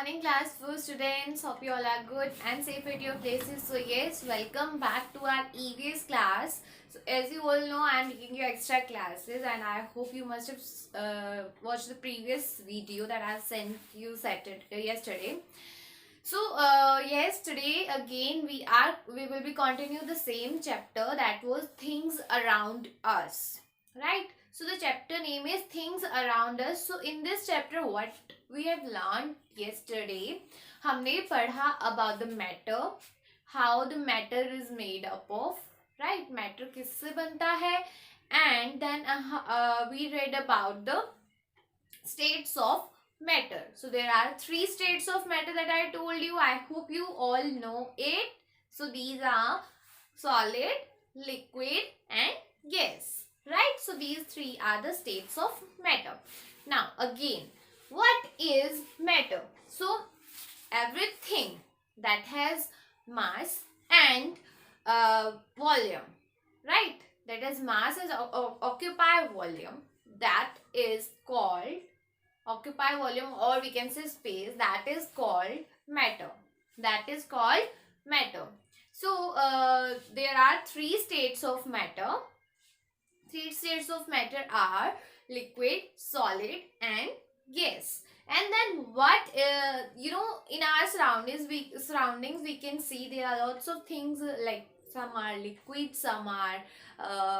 morning class for students. Hope you all are good and safe at your places. So yes, welcome back to our EVS class. So as you all know, I am taking your extra classes and I hope you must have watched the previous video that I sent you yesterday. So yes, today again we will be continue the same chapter, that was things around us, right? So the chapter name is things around us. So in this chapter what we have learned yesterday, हमने पढ़ा about the matter, how the matter is made up of, right? Matter किससे बनता है, and then we read about the states of matter. So there are three states of matter that I told you. I hope you all know it. So these are solid, liquid and gas, right? So these three are the states of matter. Now again, what is matter? So everything that has mass and volume, right? That is mass is occupy volume, that is called occupy volume, or we can say space, that is called matter. That is called matter. So there are three states of matter. Three states of matter are liquid, solid and gas. And then what in our surroundings we can see there are lots of things, like some are liquid, some are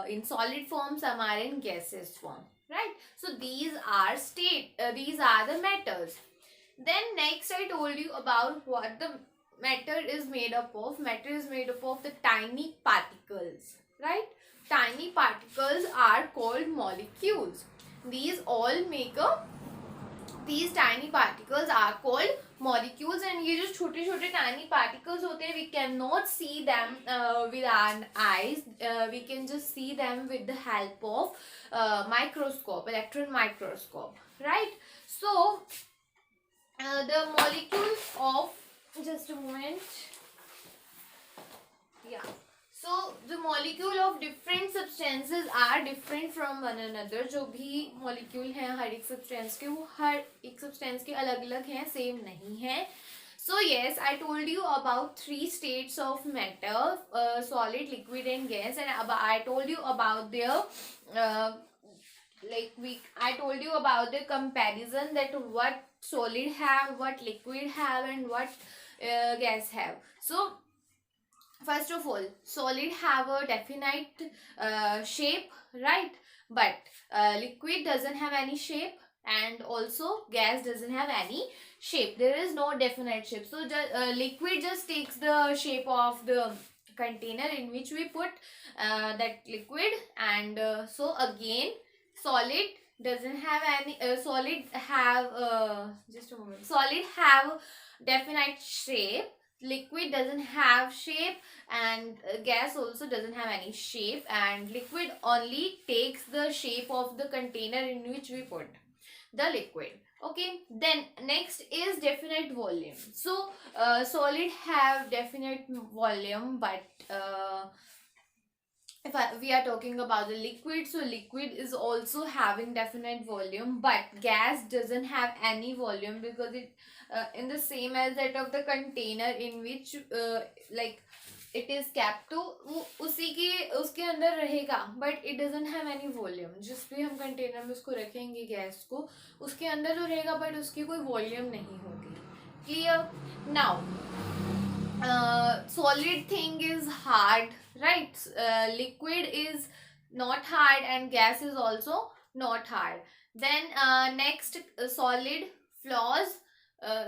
in solid form, some are in gaseous form, right? So these are these are the matters. Then next I told you about what the matter is made up of. Matter is made up of the tiny particles, right? Tiny particles are called molecules. These tiny particles are called molecules, and ये जो छोटे छोटे tiny particles होते हैं, we cannot see them with our eyes. We can just see them with the help of microscope, electron microscope, right? So the molecules of, just a moment, yeah. So the molecule of different substances are different from one another. जो भी molecule हैं हर एक substance के, वो हर एक substance के अलग अलग हैं, same नहीं हैं. So yes, I told you about three states of matter, solid, liquid and gas, and I told you about their I told you about the comparison, that what solid have, what liquid have and what gas have. So first of all, solid have a definite shape, right? But liquid doesn't have any shape, and also gas doesn't have any shape. There is no definite shape. So liquid just takes the shape of the container in which we put that liquid, and so again solid doesn't have any solid have just a moment, solid have definite shape, liquid doesn't have shape, and gas also doesn't have any shape, and liquid only takes the shape of the container in which we put the liquid. Okay, then next is definite volume. So solid have definite volume, but if we are talking about the liquid, so liquid is also having definite volume, but gas doesn't have any volume, because it in the same as that of the container in which it is kept, तो वो उसी के उसके अंदर रहेगा, but it doesn't have any volume. जिस भी हम कंटेनर में उसको रखेंगे गैस को, उसके अंदर तो रहेगा, but उसकी कोई वॉल्यूम नहीं होगी. Clear? Now solid thing is hard, right? Liquid is not hard and gas is also not hard. Then next solid flaws,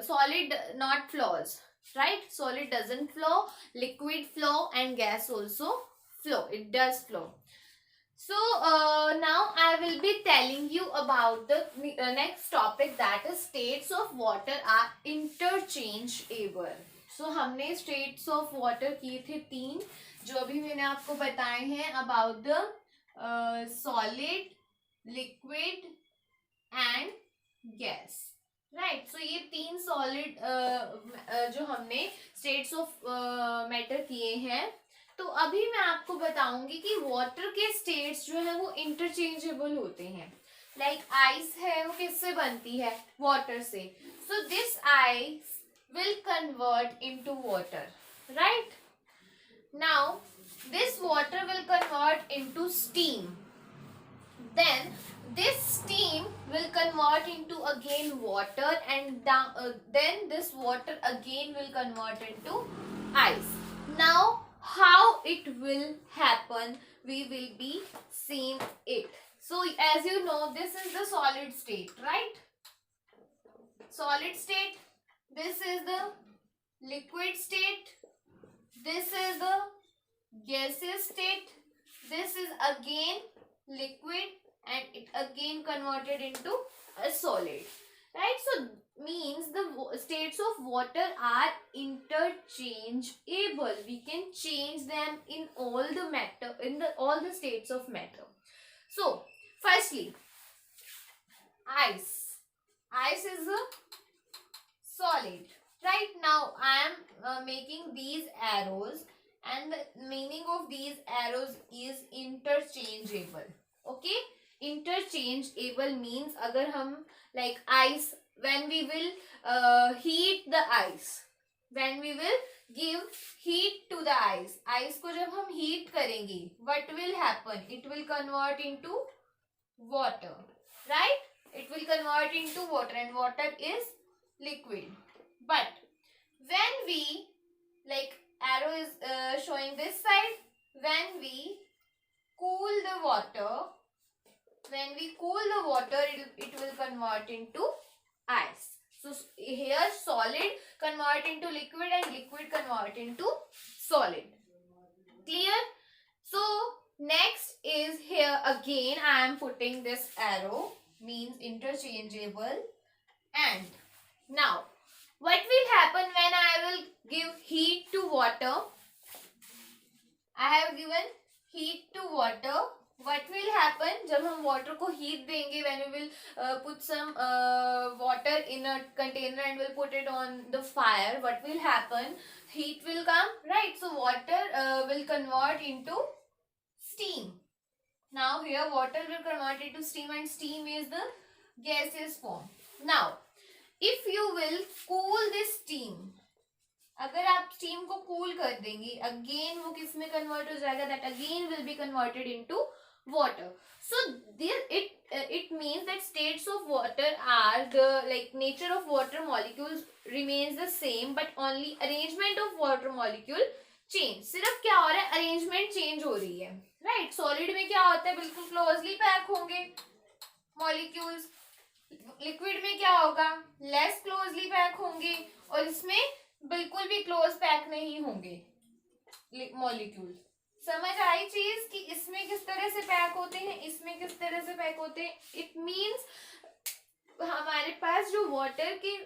solid not flaws, right? Solid doesn't flow, liquid flow and gas also flow, it does flow. So now I will be telling you about the next topic, that is states of water are interchangeable. So हमने states of water किए थे तीन, जो अभी मैंने आपको बताए हैं, about the solid, liquid and gas, right? So ये तीन solid जो हमने states of matter किए हैं. तो अभी मैं आपको बताऊंगी कि वाटर के स्टेट्स जो है वो इंटरचेंजेबल होते हैं. लाइक आइस है, वो किससे बनती है? वाटर से. So this ice will convert into water, right? Now this water will convert into steam. Then this steam will convert into again water, and then this water again will convert into ice. Now how it will happen, we will be seeing it. So as you know, this is the solid state, right? Solid state. This is the liquid state. This is the gaseous state. This is again liquid, and it again converted into a solid, right? So means the states of water are interchangeable. We can change them in all the matter, in all the states of matter. So firstly, ice. Ice is a solid. Right now I am making these arrows, and the meaning of these arrows is interchangeable. Okay, interchangeable means agar hum like ice, when we will heat the ice, when we will give heat to the ice को जब हम heat करेंगे, what will happen? It will convert into water, right? It will convert into water, and water is liquid. But when we, like arrow is showing this side, when we cool the water, it will convert into ice. So here solid convert into liquid, and liquid convert into solid. Clear? So next is here again I am putting this arrow, means interchangeable. And now what will happen when I will give heat to water? I have given heat to water. What will happen जब हम water को heat देंगे, when we will put some water in a container and will put it on the fire, what will happen? Heat will come, right? So water will convert into steam. Now here water will convert into steam, and steam is the gaseous form. Now if you will cool this steam, अगर आप steam को cool कर देंगे, again वो किस में convert हो जाएगा? That again will be converted into water. So this it means that states of water are the, like nature of water molecules remains the same, but only arrangement of water molecule change. सिर्फ क्या हो रहा है? Arrangement change हो रही है, right? Solid में क्या होता है? बिल्कुल closely pack होंगे molecules. लिक्विड में क्या होगा? लेस क्लोजली पैक होंगे, और इसमें बिल्कुल भी क्लोज पैक नहीं होंगे मॉलिक्यूल. समझ आई चीज कि इसमें किस तरह से पैक होते हैं, इसमें किस तरह से पैक होते हैं? इट मींस हमारे पास जो वाटर के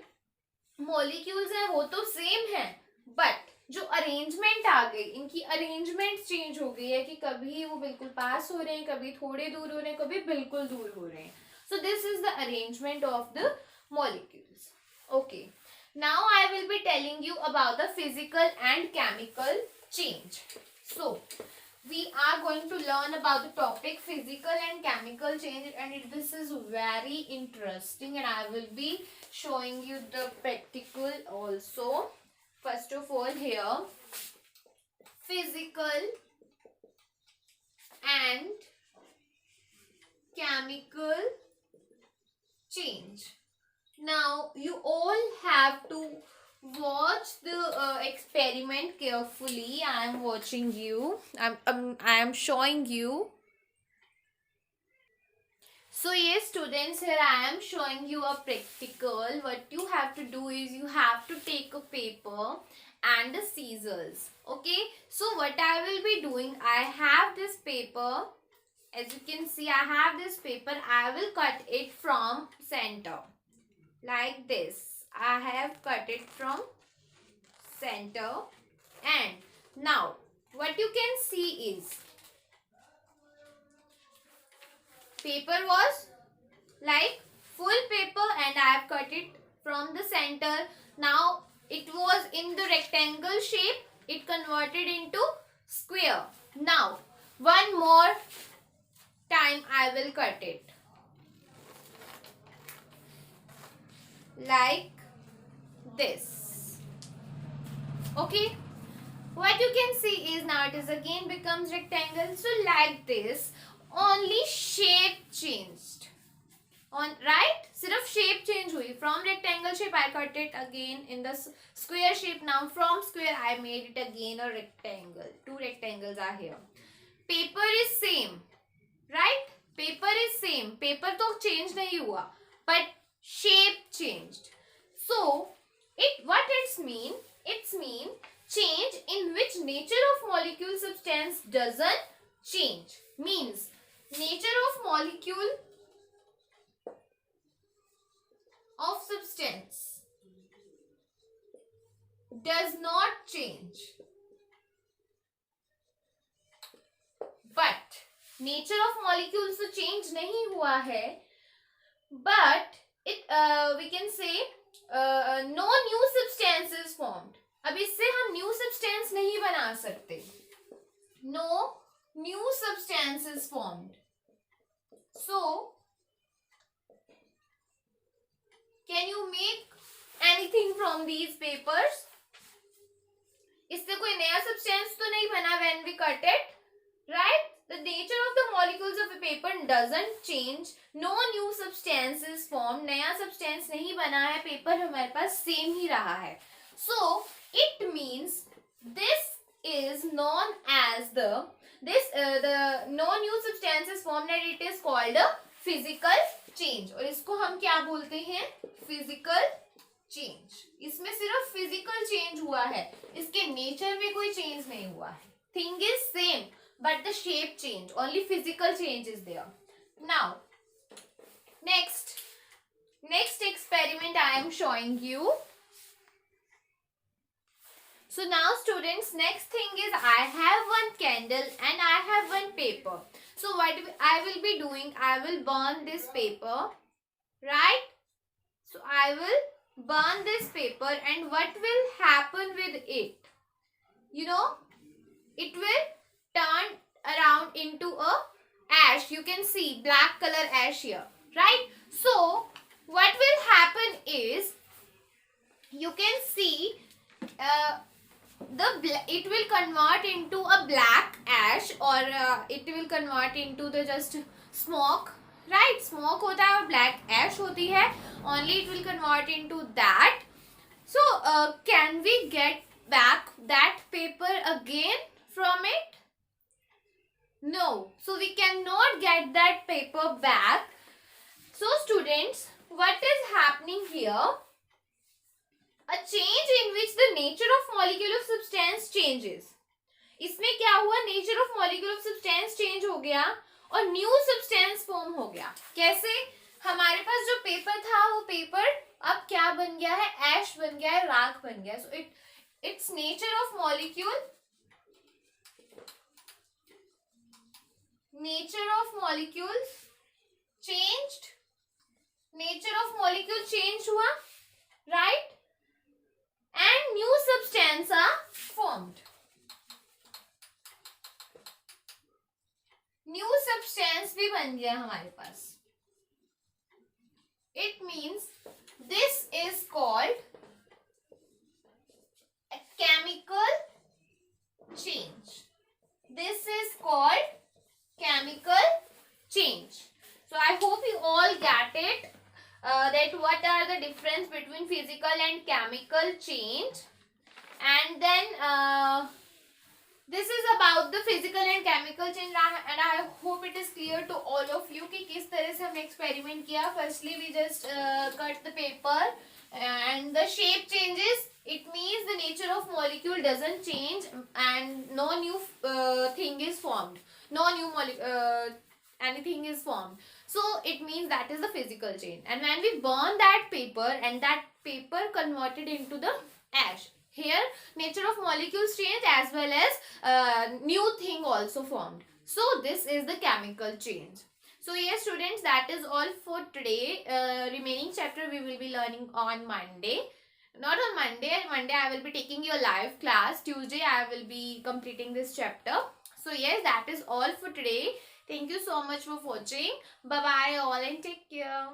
मॉलिक्यूल्स हैं वो तो सेम है, बट जो अरेंजमेंट आ गई, इनकी अरेंजमेंट चेंज हो गई है कि कभी वो बिल्कुल पास हो रहे हैं, कभी थोड़े दूर हो रहे हैं, कभी बिल्कुल दूर हो रहे हैं. So this is the arrangement of the molecules. Okay. Now I will be telling you about the physical and chemical change. So we are going to learn about the topic physical and chemical change, and this is very interesting, and I will be showing you the practical also. First of all, here physical and chemical change. Now you all have to watch the experiment carefully. I am watching you. I am showing you. So yes students, here I am showing you a practical. What you have to do is you have to take a paper and the scissors. Okay, so what I will be doing, I have this paper. As you can see, I have this paper. I will cut it from center like this. I have cut it from center, and now what you can see is paper was like full paper, and I have cut it from the center. Now it was in the rectangle shape, it converted into square. Now one more time I will cut it like this. Okay, what you can see is now it is again becomes rectangle. So like this, only shape changed. On right, सिर्फ shape change हुई. From rectangle shape I cut it again in the square shape. Now from square I made it again a rectangle. Two rectangles are here. Paper is same, right? Paper is same. Paper तो change नहीं हुआ, but shape changed. So what it's mean? It's mean change in which nature of molecule substance doesn't change. Means nature of molecule of substance does not change, but nature of molecules तो change नहीं हुआ है, but it we can say no new substance is formed. अब इससे हम new substance नहीं बना सकते. No new substance is formed. So can you make anything from these papers? इससे कोई नया substance तो नहीं बना when we cut it, right? The nature of the molecules of a paper doesn't change. No new substance is formed. नया substance नहीं बना है. Paper हमारे पास same ही रहा है. So it means this is known as the no new substance is formed and it is called a physical change. और इसको हम क्या बोलते हैं? Physical change. इसमें सिर्फ physical change हुआ है. इसके nature में कोई change नहीं हुआ है. Thing is same, but the shape change. Only physical change is there. Now, next experiment I am showing you. So now students, next thing is I have one candle and I have one paper. So what I will be doing, I will burn this paper, right? So I will burn this paper and what will happen with it? You know, it will turn around into a ash. You can see black color ash here, right? So what will happen is, you can see it will convert into a black ash or it will convert into the just smoke, right? Smoke होता है और black ash होती है. Only it will convert into that. So can we get back that paper again from it? No. So we cannot get that paper back. So students, what is happening here? A change in which the nature of molecule of substance changes. इसमें क्या हुआ? Nature of molecule of substance change हो गया और new substance form हो गया. कैसे? हमारे पास जो पेपर था वो पेपर अब क्या बन गया है? Ash बन गया है, राख बन गया है. So its nature of molecule changed. Nature of molecule change हुआ, right? And new substance are formed. New substance भी बन गया हमारे पास. It means this is called a chemical change. This is called chemical change. So I hope you all get it. That what are the difference between physical and chemical change, and then this is about the physical and chemical change, and I hope it is clear to all of you कि किस तरह से हमने experiment किया. Firstly we just cut the paper and the shape changes. It means the nature of molecule doesn't change and no new thing is formed. No new anything is formed. So it means that is the physical change. And when we burn that paper and that paper converted into the ash, here nature of molecules change as well as new thing also formed. So this is the chemical change. So yes students, that is all for today. Remaining chapter we will be learning on Monday. Not on Monday. Monday I will be taking your live class. Tuesday I will be completing this chapter. So yes, that is all for today. Thank you so much for watching. Bye bye all and take care.